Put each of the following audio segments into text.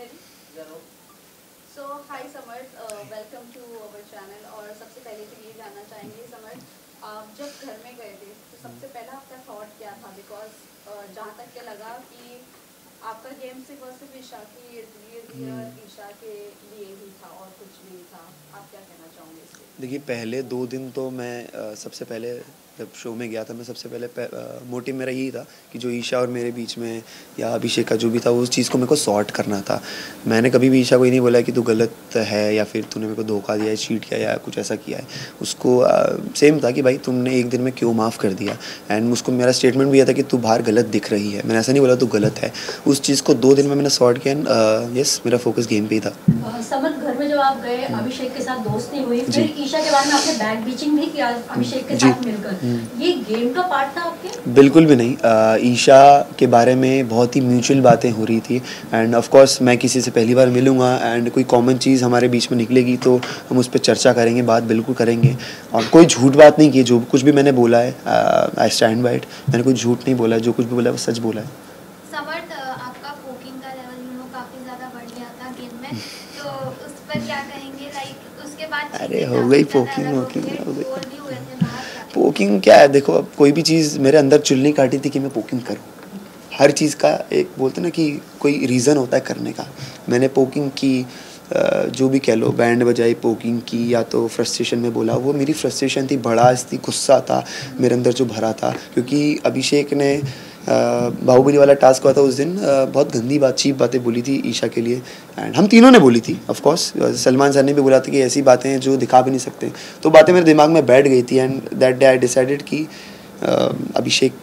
ready? So hi Samarth, welcome to our channel. और सबसे पहले तो ये जानना चाहेंगे समर्थ, आप जब घर में गए थे तो सबसे पहला आपका थॉट क्या था? बिकॉज जहाँ तक के लगा कि आपका गेम सिर्फ और सिर्फ ईशा के इर्द गिर्द ही और ईशा के लिए ही था और कुछ नहीं था। आप क्या कहना चाहोगे इस पे? देखिए, पहले 2 दिन तो मैं सबसे पहले जब शो में गया था, मैं सबसे पहले मोटिव मेरा यही था कि जो ईशा और मेरे बीच में या अभिषेक का जो भी था, उस चीज़ को मेरे को सॉर्ट करना था। मैंने कभी भी ईशा को ये नहीं बोला कि तू गलत है या फिर तूने मेरे को धोखा दिया है, चीट किया या कुछ ऐसा किया है। उसको सेम था कि भाई तुमने एक दिन में क्यों माफ़ कर दिया। एंड उसको मेरा स्टेटमेंट भी यह था कि तू बाहर गलत दिख रही है। मैंने ऐसा नहीं बोला तू गलत है। उस चीज़ को 2 दिन में मैंने सॉर्ट किया एंड यस, मेरा फोकस गेम पे ही था। समर, घर में जब आप गए अभिषेक के साथ दोस्ती हुई, फिर ईशा के बारे में आपने बैक बीचिंग भी किया अभिषेक के साथ मिलकर, ये गेम का पार्ट था आपके? बिल्कुल भी नहीं। ईशा के बारे में बहुत ही म्यूचुअल बातें हो रही थी एंड ऑफ कोर्स मैं किसी से पहली बार मिलूँगा एंड कोई कॉमन चीज़ हमारे बीच में निकलेगी तो हम उस पर चर्चा करेंगे, बात बिल्कुल करेंगे। और कोई झूठ बात नहीं की। जो कुछ भी मैंने बोला है, आई स्टैंड बाय इट। मैंने कोई झूठ नहीं बोला है, जो कुछ भी बोला है वो सच बोला है। समर्थ, आपका पोकिंग का लेवल काफ़ी ज़्यादा बढ़ गया था गेम में, तो उस पर क्या कहेंगे? लाइक उसके बाद अरे हो गई पोकिंग हो गई। भी हुए थे बाहर। पोकिंग क्या है, देखो अब कोई भी चीज़ मेरे अंदर चुल नहीं काटी थी कि मैं पोकिंग करूँ। हर चीज़ का एक बोलते ना कि कोई रीज़न होता है करने का। मैंने पोकिंग की, जो भी कह लो, बैंड बजाई, पोकिंग की, या तो फ्रस्ट्रेशन में बोला। वो मेरी फ्रस्ट्रेशन थी, भड़ास थी, गुस्सा था मेरे अंदर जो भरा था। क्योंकि अभिषेक ने बाहुबली वाला टास्क हुआ था उस दिन, बहुत गंदी बात, चीप बातें बोली थी ईशा के लिए एंड हम तीनों ने बोली थी। ऑफ कोर्स सलमान सर ने भी बोला था कि ऐसी बातें हैं जो दिखा भी नहीं सकते। तो बातें मेरे दिमाग में बैठ गई थी and that day I decided कि अभिषेक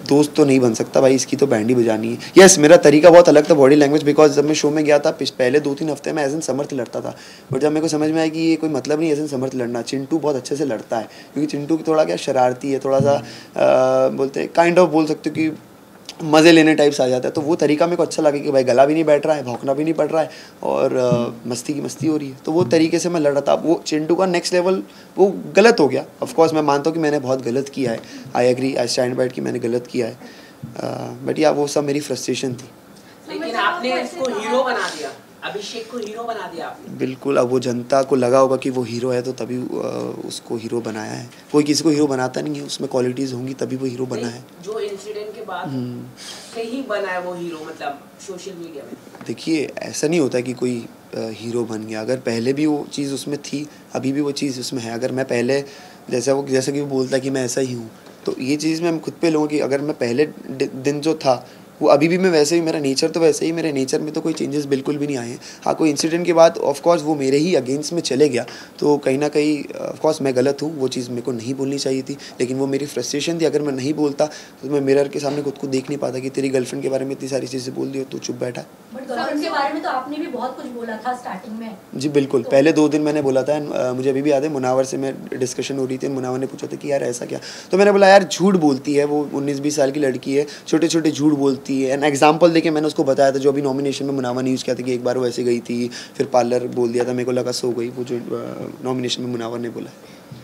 दोस्त तो नहीं बन सकता भाई, इसकी तो बैंड ही बजानी है। यस, मेरा तरीका बहुत अलग था, बॉडी लैंग्वेज। बिकॉज जब मैं शो में गया था पहले 2-3 हफ्ते में एजन समर्थ लड़ता था, बट जब मेरे को समझ में आया कि ये कोई मतलब नहीं एजन समर्थ लड़ना, चिंटू बहुत अच्छे से लड़ता है। क्योंकि चिंटू की थोड़ा क्या शरारती है, थोड़ा सा बोलते हैं काइंड ऑफ, बोल सकते हो कि मज़े लेने टाइप्स आ जाता है। तो वो तरीका मेरे को अच्छा लगा कि भाई गला भी नहीं बैठ रहा है, भौंकना भी नहीं पड़ रहा है और मस्ती की मस्ती हो रही है। तो वो तरीके से मैं लड़ रहा था। वो चिंटू का नेक्स्ट लेवल वो गलत हो गया। ऑफ कोर्स मैं मानता हूँ कि मैंने बहुत गलत किया है। I agree, I stand by कि मैंने गलत किया है। बट या वो सब मेरी फ्रस्ट्रेशन थी। लेकिन आपने इसको हीरो बना दिया, अभिषेक को हीरो बना दिया आपने। बिल्कुल, अब वो जनता को लगा होगा कि वो हीरो है तो तभी उसको हीरो बनाया है। कोई किसी को हीरो बनाता नहीं है, उसमें क्वालिटीज़ होंगी तभी वो हीरो बना है। जो इंसिडेंट के बाद से ही बना है वो हीरो, मतलब सोशल मीडिया में। देखिए, ऐसा नहीं होता कि कोई हीरो बन गया। अगर पहले भी वो चीज़ उसमें थी, अभी भी वो चीज़ उसमें है। अगर मैं पहले जैसा कि वो बोलता है कि मैं ऐसा ही हूँ, तो ये चीज़ मैं खुद पे लूँगा कि अगर मैं पहले दिन जो था वो अभी भी मैं वैसे ही, मेरा नेचर तो वैसे ही, मेरे नेचर में तो कोई चेंजेस बिल्कुल भी नहीं आए हैं। हाँ, कोई इंसिडेंट के बाद ऑफ कोर्स वो मेरे ही अगेंस्ट में चले गया, तो कहीं ना कहीं ऑफ कोर्स मैं गलत हूँ। वो चीज़ मेरे को नहीं बोलनी चाहिए थी, लेकिन वो मेरी फ्रस्ट्रेशन थी। अगर मैं नहीं बोलता तो मैं मिरर के सामने खुद को देख नहीं पाता कि तेरी गर्लफ्रेंड के बारे में इतनी सारी चीज़ें बोल दी और तू चुप बैठा। बट गर्लफ्रेंड के बारे में तो आपने भी बहुत कुछ बोला था स्टार्टिंग में। जी बिल्कुल, तो पहले 2 दिन मैंने बोला था एंड मुझे अभी भी याद है, मुनावर से मैं डिस्कशन हो रही थी। मुनावर ने पूछा था कि यार ऐसा क्या, तो मैंने बोला यार झूठ बोलती है वो, 19-20 साल की लड़की है, छोटे छोटे झूठ बोलती है। एंड एग्जाम्पल देके मैंने उसको बताया था, जो अभी नॉमिनेशन में मुनावर ने यूज़ किया था कि एक बार वो ऐसे गई थी, फिर पार्लर बोल दिया था, मेरे को लगा सो गई, वो जो नॉमिनेशन में मुनावर ने बोला।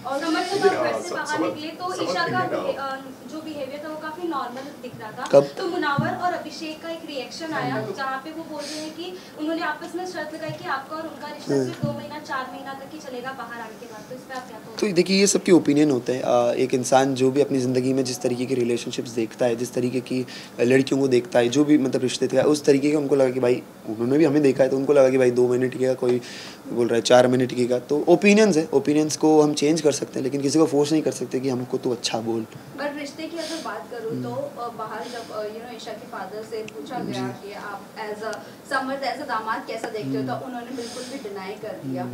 और समझ जब आप घर से बाहर निकले तो ईशा का जो बिहेवियर था वो काफी नॉर्मल दिख रहा था। कब? तो मुनावर और अभिषेक का एक रिएक्शन आया जहाँ पे वो बोल रहे हैं कि उन्होंने आपस में शर्त लगाई कि आपका और उनका रिश्ता सिर्फ 2 महीना 4 महीना तक ही चलेगा बाहर आने के बाद। तो इस पर आप क्या कहोगे? तो देखिए, ये सबके ओपिनियन होते हैं। एक इंसान जो भी अपनी ज़िंदगी में जिस तरीके की रिलेशनशिप्स देखता है, जिस तरीके की लड़कियों को देखता है, जो भी मतलब रिश्ते थे, उस तरीके का उनको लगा कि भाई, उन्होंने भी हमें देखा है तो उनको लगा कि भाई 2 महीने टिकेगा, कोई बोल रहा है 4 महीने टिकेगा। तो ओपिनियंस है, ओपिनियंस को हम चेंज कर सकते हैं, लेकिन किसी को फोर्स नहीं कर सकते कि हमको तो अच्छा बोल। बट रिश्ते की अगर बात करूँ तो बाहर जब ईशा के फादर से पूछा गया कि आप as a Samarth as a दामाद कैसा देखते हो, तो उन्होंने बिल्कुल भी डिनाई कर दिया।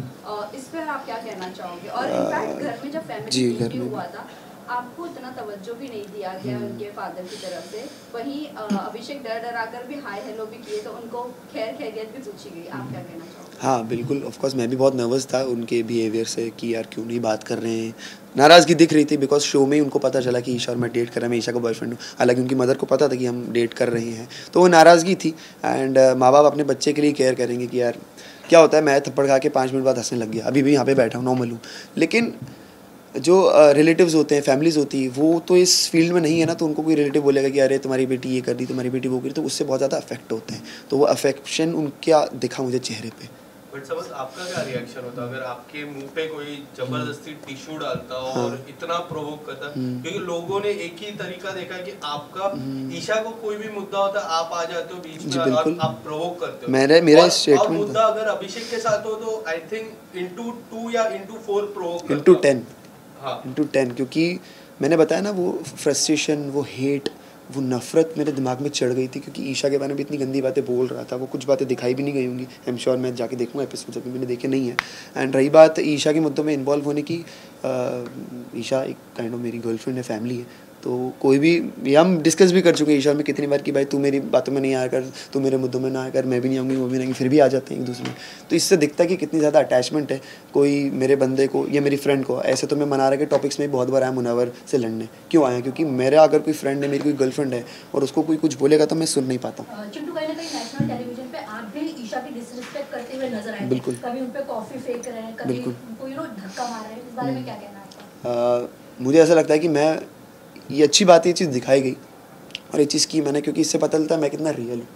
इस पर आप क्या कहना चाहोगे? और इनफैक्ट घर में जब फैमिली मीटिंग हुआ था, आपको इतना तवज्जो भी नहीं दिया गया उनके फादर की तरफ से। वहीं अभिषेक डर आकर भी हाय हेलो भी किए, तो उनको खैर खैरियत भी पूछी गई। आप क्या कहना चाहोगे? हाँ बिल्कुल, ऑफ कोर्स मैं भी बहुत नर्वस था उनके बिहेवियर से कि यार क्यों नहीं बात कर रहे हैं। नाराज़गी दिख रही थी बिकॉज शो में ही उनको पता चला कि ईशा और मैं डेट कर रहा हूँ, मैं ईशा का बॉयफ्रेंड हूँ। हालांकि उनकी मदर को पता था कि हम डेट कर रहे हैं, तो वो नाराज़गी थी। एंड माँ बाप अपने बच्चे के लिए केयर करेंगे कि यार क्या होता है, मैं थप्पड़ खा के 5 मिनट बाद हंसने लग गया, अभी भी यहाँ पे बैठा हूँ, नॉर्मल हूँ। लेकिन जो रिलेटिव्स होते हैं, फैमिलीज़ होती है, वो तो इस फील्ड में नहीं है ना, तो उनको कोई रिलेटिव बोलेगा कि अरे तुम्हारी बेटी ये कर दी, तुम्हारी बेटी वो कर दी, तो उससे बहुत ज़्यादा अफेक्ट होते हैं। तो वो अफेक्शन उनका दिखा मुझे चेहरे पे। बट सपोज आपका क्या रिएक्शन होता अगर आपके मुंह पे कोई जबरदस्ती टिश्यू डालता और इतना प्रोवोक करता? क्योंकि लोगों ने एक ही तरीका देखा है कि आपका ईशा को कोई भी मुद्दा होता है आप आ जाते हो बीच में और आप प्रोवोक करते हो। मेरा स्टेटमेंट, और मुद्दा अगर अभिषेक के साथ हो तो आई थिंक into 2 या into 4 प्रोवोक into 10 into 10, क्योंकि मैंने बताया ना वो फ्रस्ट्रेशन, वो हेट, वो नफ़रत मेरे दिमाग में चढ़ गई थी, क्योंकि ईशा के बारे में इतनी गंदी बातें बोल रहा था। वो कुछ बातें दिखाई भी नहीं गई होंगी, आई एम श्योर, मैं जाके देखूंगा एपिसोड, अभी मैंने देखे नहीं है। एंड रही बात ईशा के मुद्दों में इन्वॉल्व होने की, ईशा एक काइंड ऑफ मेरी गर्लफ्रेंड है, फैमिली है, तो कोई भी, ये हम डिस्कस भी कर चुके हैं ईशा में कितनी बार कि भाई तू मेरी बातों में नहीं आया कर, तू मेरे मुद्दों में ना आया कर, मैं भी नहीं आऊँगी, वो भी नहीं, फिर भी आ जाते हैं एक दूसरे में। तो इससे दिखता है कि कितनी ज़्यादा अटैचमेंट है कोई मेरे बंदे को या मेरी फ्रेंड को। ऐसे तो मैं मनारा के टॉपिक्स में बहुत बार आया मुनावर से लड़ने, क्यों आया? क्योंकि मेरा अगर कोई फ्रेंड है, मेरी कोई गर्लफ्रेंड है और उसको कोई कुछ बोलेगा तो मैं सुन नहीं पाता हूँ। चिंटू, कहीं ना कहीं नेशनल टेलीविजन पे आप भी ईशा की डिसरिस्पेक्ट करते हुए नजर आए। बिल्कुल। कभी उन पे कॉफी फेंक रहे हैं, कभी उनको धक्का मार रहे हैं, इस बारे में क्या कहना है आपका? मुझे ऐसा लगता है कि मैं, ये अच्छी बात है, ये चीज़ दिखाई गई और ये चीज़ की मैंने, क्योंकि इससे पता चलता है मैं कितना रियल हूँ।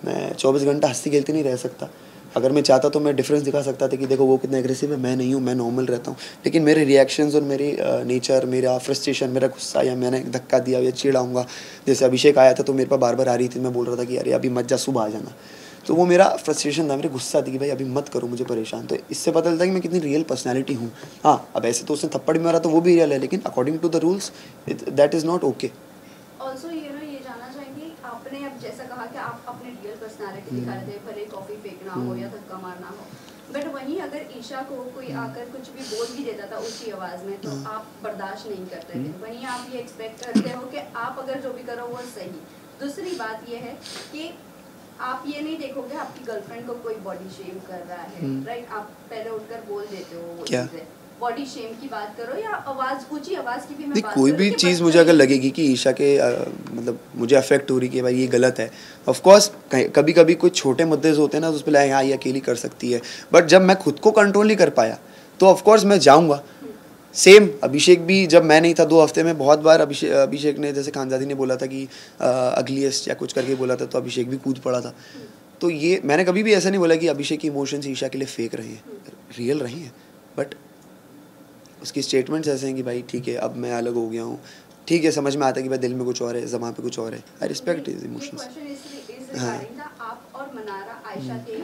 मैं 24 घंटा हंसती खेलती नहीं रह सकता। अगर मैं चाहता तो मैं डिफरेंस दिखा सकता था कि देखो वो कितना एग्रेसिव है, मैं नहीं हूँ, मैं नॉर्मल रहता हूँ। लेकिन मेरे रिएक्शंस और मेरी नेचर, मेरा फ्रस्ट्रेशन, मेरा गुस्सा, या मैंने धक्का दिया या चिढ़ाऊँगा, जैसे अभिषेक आया था तो मेरे पास बार बार आ रही थी, मैं बोल रहा था कि अरे अभी मत जा, सुबह आ जाना। तो वो मेरा फ्रस्ट्रेशन था, मेरे गुस्सा थी कि भाई अभी मत करो मुझे परेशान। तो इससे पता चलता है कि मैं कितनी रियल पर्सनैलिटी हूँ। हाँ, अब ऐसे तो उसने थप्पड़ भी मारा तो वो भी रियल है, लेकिन according to the rules that is not okay. Also ये जानना चाहेंगे, आपने अब जैसा कहा कि आप अपनी रियल पर्सनालिटी दिखा रहे थे, भले कॉफ़ी फेंकना हो या धक्का मारना हो, बट वहीं अगर ईशा को कोई आकर कुछ भी बोल भी देता था ऊंची आवाज़ में तो आप बर्दाश्त नहीं करते थे। वहीं आप ये एक्सपेक्ट करते हो कि आप अगर जो भी करो वो सही। दूसरी बात ये है कि आप ये नहीं देखोगे आपकी गर्लफ्रेंड को कोई बॉडी शेम कर रहा है, राइट? आप पहले उठकर बोल देते हो वो चीज़ें। बॉडी शेम की बात करो या आवाज़, ऊंची आवाज़ की भी मैं बात कोई भी चीज़ मुझे अगर लगेगी कि ईशा के मतलब मुझे अफेक्ट हो रही कि भाई ये गलत है, ऑफ कोर्स कभी कभी कुछ छोटे मुद्दे होते हैं ना, तो उस पर लाए हाँ ये अकेली कर सकती है, बट जब मैं खुद को कंट्रोल नहीं कर पाया तो ऑफ कोर्स मैं जाऊँगा। सेम अभिषेक भी, जब मैं नहीं था 2 हफ्ते में बहुत बार अभिषेक ने, जैसे खानजादी ने बोला था कि अगलीस्ट या कुछ करके बोला था, तो अभिषेक भी कूद पड़ा था। तो ये मैंने कभी भी ऐसा नहीं बोला कि अभिषेक की इमोशंस ईशा के लिए फेक रहे हैं, रियल रहे हैं, बट उसकी स्टेटमेंट्स ऐसे हैं कि भाई ठीक है अब मैं अलग हो गया हूँ, ठीक है समझ में आता है कि भाई दिल में कुछ और है, ज़बान पे कुछ और है। I respect his emotions. हाँ, आप और मनारा आयशा के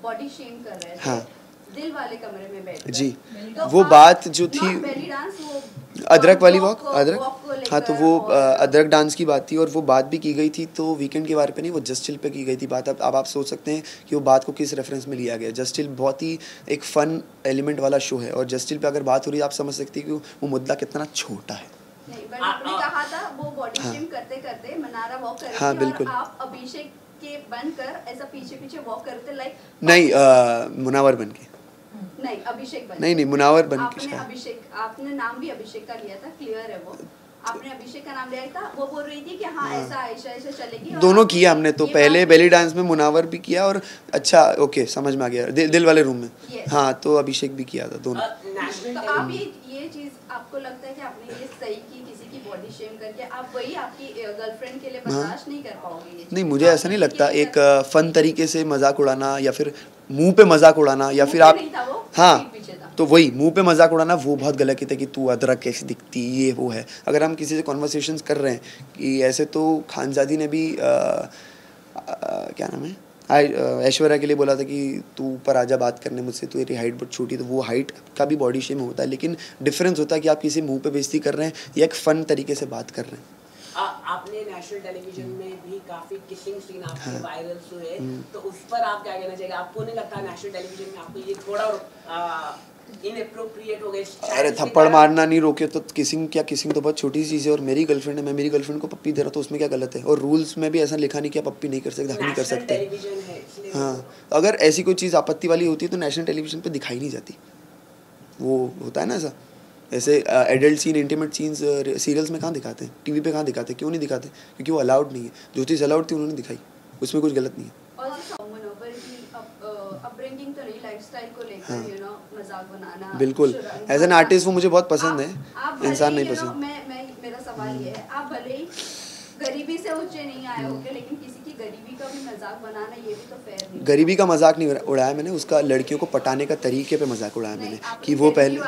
बॉडी शेम कर रहे थे। हाँ, दिल वाले कमरे में बैठ जी। तो वो बात जो थी डांस, वो अदरक वाली वॉक, अदरक, हाँ, तो वो अदरक डांस की बात थी और वो बात भी की गई थी, तो वीकेंड के बारे पे नहीं, वो जस्ट चिल पे की गई थी बात। अब आप सोच सकते हैं कि वो बात को किस रेफरेंस में लिया गया। जस्ट चिल बहुत ही एक फ़न एलिमेंट वाला शो है और जस्ट चिल पे अगर बात हो रही है, आप समझ सकते हैं कि वो मुद्दा कितना छोटा है। नहीं, बट आपने कहा था वो बॉडी शेम करते करते मनारा वॉक कर रही हाँ, थी बिल्कुल। और आप अभिषेक के बनकर ऐसा पीछे पीछे वॉक करते, लाइक नहीं, मुनावर बन के नहीं, अभिषेक बन नहीं, मुनावर बन के। आपने अभिषेक, आपने नाम भी अभिषेक का लिया था, क्लियर है वो, आपने अभिषेक का नाम लिया था। वो बोल रही थी कि हाँ ऐसा आयशा ऐसा चलेगी। दोनों किया हमने, तो पहले बेली डांस में मुनावर भी किया और अच्छा ओके समझ में आ गया, दिल वाले रूम में। हाँ, तो अभिषेक भी किया था, दोनों। तो आप ये चीज आपको लगता है कि आपने ये सही की, किसी की बॉडी शेम करके, आप वही आपकी गर्लफ्रेंड के लिए बर्दाश्त नहीं कर पाओगे ये? नहीं, मुझे ऐसा नहीं लगता। एक फन तरीके से मजाक उड़ाना या फिर मुंह पे मजाक उड़ाना या फिर आप, हाँ, तो वही मुंह पे मजाक उड़ाना वो बहुत गलत है कि तू अदरक कैसी दिखती, ये वो है। अगर हम किसी से कॉन्वर्सेशंस कर रहे हैं कि ऐसे, तो खानजादी ने भी क्या नाम है, ऐश्वर्या के लिए बोला था कि तू ऊपर आजा बात करने मुझसे, तू तेरी हाइट बहुत छोटी, तो वो हाइट का भी बॉडी शेम होता है, लेकिन डिफरेंस होता है कि आप किसी मुंह पे बेइज्जती कर रहे हैं या एक फ़न तरीके से बात कर रहे हैं। आपने नेशनल टेलीविजन में भी काफी किसिंग सीन आपके वायरल हुए, तो उस पर आप क्या कहना चाहिए? आपको नहीं लगता नेशनल टेलीविजन में आपको ये थोड़ा इनएप्रोप्रिएट हो गया? अरे थप्पड़ मारना नहीं रोके तो किसिंग क्या? किसिंग तो बहुत छोटी सी चीज़ है और मेरी गर्लफ्रेंड है, मैं मेरी गर्लफ्रेंड को पप्पी दे रहा हूँ तो उसमें क्या गलत है? और रूल्स में भी ऐसा लिखा नहीं कि आप पप्पी नहीं कर सकते, नहीं कर सकते। हाँ, अगर ऐसी कोई चीज़ आपत्ति वाली होती है तो नेशनल टेलीविजन पे दिखाई नहीं जाती। वो होता है ना ऐसा, ऐसे adult scene, intimate scenes serials में कहाँ दिखाते हैं, टीवी पे कहाँ दिखाते हैं? क्यों नहीं दिखाते? क्योंकि वो अलाउड नहीं है। जो चीज़ अलाउड थी उन्होंने दिखाई, उसमें कुछ गलत नहीं है। अपब्रिंगिंग तो नहीं, लाइफस्टाइल को लेकर यू नो मजाक बनाना बिल्कुल, एज एन आर्टिस्ट वो मुझे बहुत पसंद है, इंसान नहीं पसंद। मैं मेरा सवाल ये है, आप भले ही गरीबी से ऊंचे नहीं आए होगे, लेकिन किसी की गरीबी का भी मजाक बनाना ये भी तो फेयर नहीं। गरीबी का मजाक नहीं उड़ाया मैंने, उसका लड़कियों को पटाने का तरीके पे मजाक उड़ाया मैंने कि वो पहले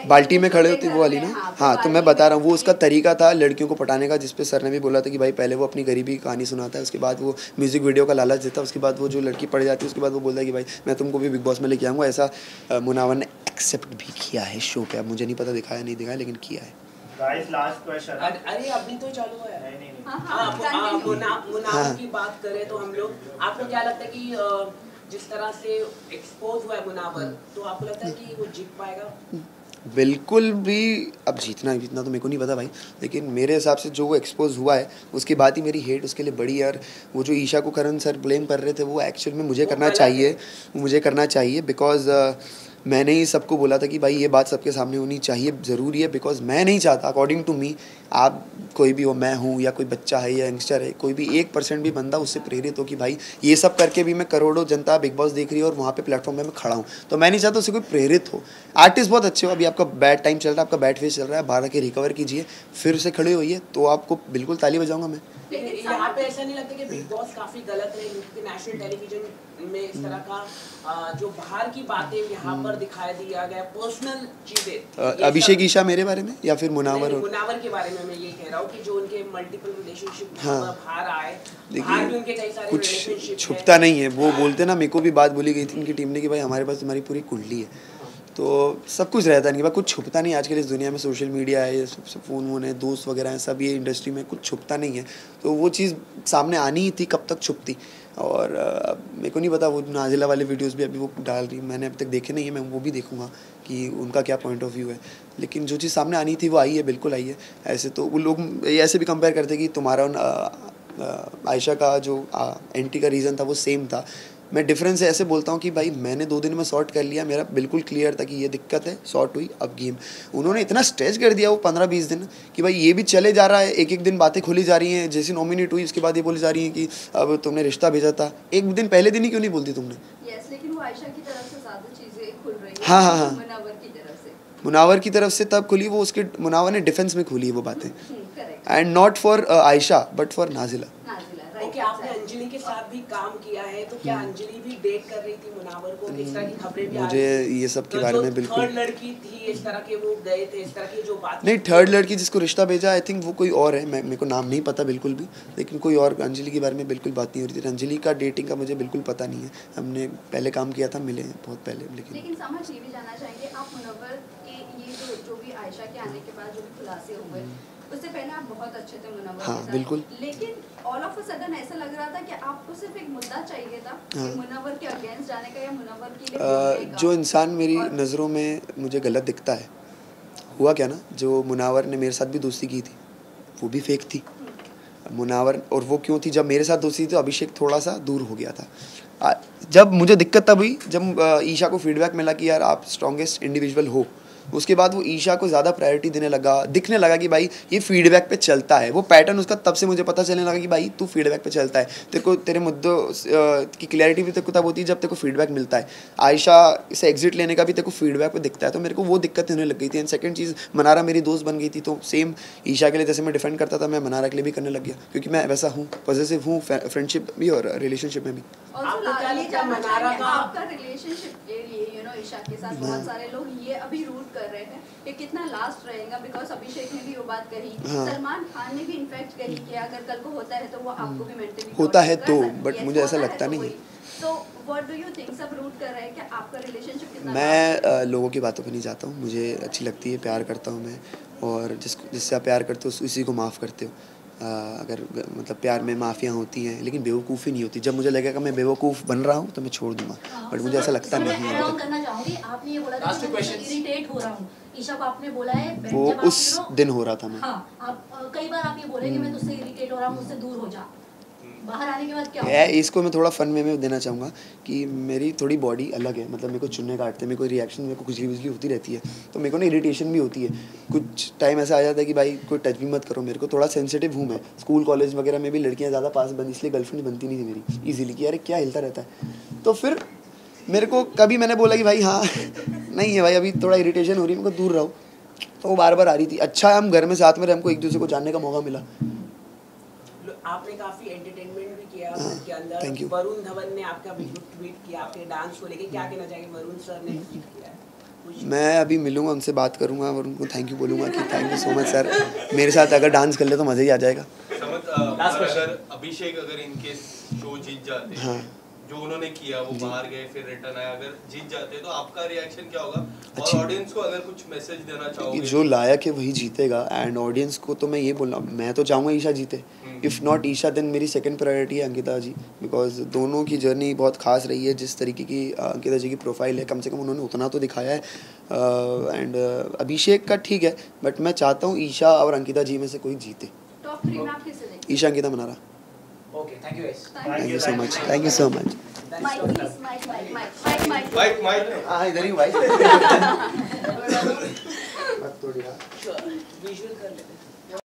बाल्टी में खड़े होती वो वाली ना, हाँ तो मैं बता रहा हूँ वो उसका तरीका था लड़कियों को पटाने का, जिसपे सर ने भी बोला था कि भाई पहले वो अपनी गरीबी की कहानी सुनाता है, उसके बाद वो म्यूजिक वीडियो का लालच देता है, उसके बाद वो जो लड़की पड़ जाती है उसके बाद वो बोलता है कि भाई मैं तुमको भी बिग बॉस में लेके आऊँगा। ऐसा मुनावर ने एक्सेप्ट भी किया है शो पे, अब मुझे नहीं पता दिखाया नहीं दिखाया लेकिन किया है। Guys last question. अरे अभी तो चालू है। नहीं मुनावर की बात करें तो हम लोग, आपको क्या लगता है कि जिस तरह से एक्सपोज हुआ है मुनावर, तो आपको लगता है कि वो जीत पाएगा? बिल्कुल भी, अब जीतना तो मेरे को नहीं पता भाई, लेकिन मेरे हिसाब से जो वो एक्सपोज हुआ है उसके बाद ही मेरी हेट उसके लिए बड़ी है। और वो जो ईशा को करण सर ब्लेम कर रहे थे वो एक्चुअल में मुझे करना चाहिए बिकॉज मैंने ही सबको बोला था कि भाई ये बात सबके सामने होनी चाहिए, ज़रूरी है, बिकॉज मैं नहीं चाहता, अकॉर्डिंग टू मी, आप कोई भी हो, मैं हूँ या कोई बच्चा है या यंगस्टर है, कोई भी 1% भी बंदा उससे प्रेरित हो कि भाई ये सब करके भी मैं करोड़ों जनता बिग बॉस देख रही है और वहाँ पे प्लेटफॉर्म पे मैं खड़ा हूँ, तो मैं नहीं चाहता उससे कोई प्रेरित हो। आर्टिस्ट बहुत अच्छे हो, अभी आपका बैड टाइम चल रहा है, आपका बैड फेस चल रहा है, 12 के रिकवर कीजिए, फिर से खड़े होइए, तो आपको बिल्कुल ताली बजाऊँगा मैं। यहाँ पे ऐसा नहीं लगता कि बिग बॉस काफी गलत है, क्योंकि नेशनल टेलीविजन में इस तरह का जो बाहर की बातें यहाँ पर दिखाई दिया गया, पर्सनल चीजें, अभिषेक ईशा मेरे बारे में या फिर मुनावर के बारे में मैं ये कह रहा हूँ कि जो उनके मल्टीपल रिलेशनशिप बाहर आए, बाहर भी उनके कई सारे कुछ छुपता नहीं है, वो बोलते ना, मेरे को भी बात बोली गई थी उनकी टीम ने कि भाई हमारे पास तुम्हारी पूरी कुंडली है, तो सब कुछ रहता नहीं, कुछ छुपता नहीं। आजकल इस दुनिया में सोशल मीडिया है, ये सब फ़ोन वोन है, दोस्त वगैरह हैं, सब ये इंडस्ट्री में कुछ छुपता नहीं है, तो वो चीज़ सामने आनी ही थी, कब तक छुपती। और मेरे को नहीं पता, वो नाजिला वाले वीडियोस भी अभी वो डाल रही, मैंने अभी तक देखे नहीं है, मैं वो भी देखूंगा कि उनका क्या पॉइंट ऑफ व्यू है, लेकिन जो चीज़ सामने आनी थी वो आई है, बिल्कुल आई है। ऐसे तो वो लोग ऐसे भी कंपेयर करते कि तुम्हारा आयशा का जो एंट्री का रीज़न था वो सेम था। मैं डिफरेंस ऐसे बोलता हूँ कि भाई मैंने 2 दिन में सॉर्ट कर लिया, मेरा बिल्कुल क्लियर था कि ये दिक्कत है, सॉर्ट हुई, अब गेम। उन्होंने इतना स्ट्रेच कर दिया वो 15-20 दिन कि भाई ये भी चले जा रहा है, एक दिन बातें खुली जा रही हैं, जैसे नॉमिनेट हुई उसके बाद ये बोली जा रही हैं कि अब तुमने रिश्ता भेजा था, एक दिन पहले दिन ही क्यों नहीं बोलती तुमने? यस, लेकिन वो आयशा की तरफ से ज़्यादा चीज़ें खुल रही हैं। हाँ। मुनावर की तरफ से तब खुली, वो उसके मुनावर ने डिफेंस में खुली वो बातें, and not for Ayesha but for Nazila. Okay, आपने अंजलि के साथ भी काम किया है, तो क्या अंजलि भी डेट कर रही थी मुनावर को? इस तरह की खबरें भी मुझे ये सब के बारे में बिल्कुल, थर्ड लड़की थी इस तरह के, वो गए थे इस तरह की जो बात नहीं, थर्ड लड़की जिसको रिश्ता भेजा आई थिंक वो कोई और है, मेरे को नाम नहीं पता बिल्कुल भी, लेकिन कोई और, अंजलि के बारे में बिल्कुल बात नहीं हो रही थी। अंजलि का डेटिंग का मुझे बिल्कुल पता नहीं है, हमने पहले काम किया था, मिले हैं बहुत पहले, लेकिन समझ ये भी जानना चाहेंगे आप मुनव्वर के ये जो भी आयशा के आने के बाद जो भी खुलासे हुए, उससे पहले आप बहुत अच्छे थे मुनव्वर के साथ, बिल्कुल, लेकिन ऑल ऑफ अ सडन ऐसा लग रहा था कि आपको सिर्फ एक मुद्दा चाहिए था कि मुनव्वर के अगेंस्ट जाने का या मुनव्वर के लिए जो इंसान मेरी नज़रों में मुझे गलत दिखता है, हुआ क्या ना, जो मुनावर ने मेरे साथ भी दोस्ती की थी वो भी फेक थी मुनावर, और वो क्यों थी, जब मेरे साथ दोस्ती थी तो अभिषेक थोड़ा सा दूर हो गया था। जब मुझे दिक्कत तब हुई जब ईशा को फीडबैक मिला कि यार आप स्ट्रॉन्गेस्ट इंडिविजुअल हो, उसके बाद वो ईशा को ज़्यादा प्रायोरिटी देने लगा, दिखने लगा कि भाई ये फीडबैक पे चलता है, वो पैटर्न उसका तब से मुझे पता चलने लगा कि भाई तू फीडबैक पे चलता है, तेरे को तेरे मुद्दों की क्लैरिटी भी तेरे को तब होती है जब तेरे को फीडबैक मिलता है। आयशा से एग्जिट लेने का भी तेरे को फीडबैक पे दिखता है, तो मेरे को वो दिक्कत होने लग गई थी। एंड सेकंड चीज़, मनारा मेरी दोस्त बन गई थी, तो सेम ईशा के लिए जैसे मैं डिफेंड करता था, मैं मनारा के लिए भी करने लग गया, क्योंकि मैं वैसा हूँ, पॉजिटिव हूँ फ्रेंडशिप भी और रिलेशनशिप में भी। आपका रिलेशनशिप के लिए यू नो ईशा के साथ बहुत सारे लोग ये अभी रूट कर रहे हैं कि कितना लास्ट रहेगा, बिकॉज अभिषेक ने भी वो बात कही, सलमान खान ने भी इनफैक्ट कही कि अगर कल को होता है तो वो आपको भी मेंटली होता है तो, बट मुझे ऐसा लगता नहीं है। तो व्हाट डू यू थिंक, सब रूट कर रहे हैं कि आपका रिलेशनशिप कितना? मैं लोगों की बातों पे नहीं जाता हूँ, मुझे अच्छी लगती है, प्यार करता हूँ मैं, और जिससे आप प्यार करते हो उसी को माफ़ करते हो। अगर मतलब प्यार में माफ़ियाँ होती हैं, लेकिन बेवकूफ़ी नहीं होती। जब मुझे लगेगा मैं बेवकूफ़ बन रहा हूँ तो मैं छोड़ दूँगा, बट मुझे ऐसा लगता नहीं है। करना चाहूँगी, आपने ये बोला था कि मैं इरिटेट हो रहा हूँ, ईशा को आपने बोला है वो उस दिन हो रहा था मैं। हाँ, आप कई बार आप ये बोले कि मैं तुझसे इरिटेट हो रहा हूँ, मुझसे दूर हो जा, बाहर आने के बाद क्या है? इसको मैं थोड़ा फन में देना चाहूँगा कि मेरी थोड़ी बॉडी अलग है, मतलब मेरे को चुनने काटते, मेरे को रिएक्शन, मेरे को खुजली वुजली होती रहती है, तो मेरे को ना इरिटेशन भी होती है। कुछ टाइम ऐसा आ जाता है कि भाई कोई टच भी मत करो, मेरे को थोड़ा सेंसिटिव हूँ मैं। स्कूल कॉलेज वगैरह में भी लड़कियाँ ज़्यादा पास बन, इसलिए गर्लफ्रेंड बनती नहीं थी मेरी ईजिली, कि यार क्या हिलता रहता है। तो फिर मेरे को कभी मैंने बोला कि भाई हाँ नहीं है भाई, अभी थोड़ा इरिटेशन हो रही है, मेरे को दूर रहो, तो वो बार बार आ रही थी। अच्छा है हम घर में साथ में रहे, हमको एक दूसरे को जानने का मौका मिला। आपने काफी एंटरटेनमेंट भी किया हाँ, के अंदर। thank you. वरुण धवन ने आपका वीडियो ट्वीट किया आपके डांस को लेके, क्या कहना चाहेंगे? वरुण सर ने ट्वीट किया है कुछ? मैं अभी मिलूंगा उनसे, बात करूंगा और उनको थैंक यू बोलूँगा कि thank you so much sir, मेरे साथ अगर डांस कर ले तो मज़ा ही आ जाएगा। अगर अभिषेक अगर इनके शो जीत जाते हाँ। जो उन्होंने किया, वो बाहर गए फिर रिटर्न आए, अगर जीत जाते तो आपका रिएक्शन क्या होगा? और अच्छी- ऑडियंस को अगर कुछ मैसेज देना चाहोगे? जो लायक है वही जीतेगा, एंड ऑडियंस को तो मैं ये बोल रहा हूँ, मैं तो चाहूँगा ईशा जीते। इफ़ नॉट ईशा देन मेरी सेकंड प्रायोरिटी है अंकिता जी, बिकॉज दोनों की जर्नी बहुत खास रही है। जिस तरीके की अंकिता जी की प्रोफाइल है, कम से कम उन्होंने उतना तो दिखाया है। एंड अभिषेक का ठीक है, बट मैं चाहता हूँ ईशा और अंकिता जी में से कोई जीते। टॉप 3 में आप किसे देखते Isha Ankita Mannara. Okay, thank you guys. Thank you so much, thank you so much. Mike please, mike mike हाँ इधर ही भाई। विजुअल कर लेते हैं।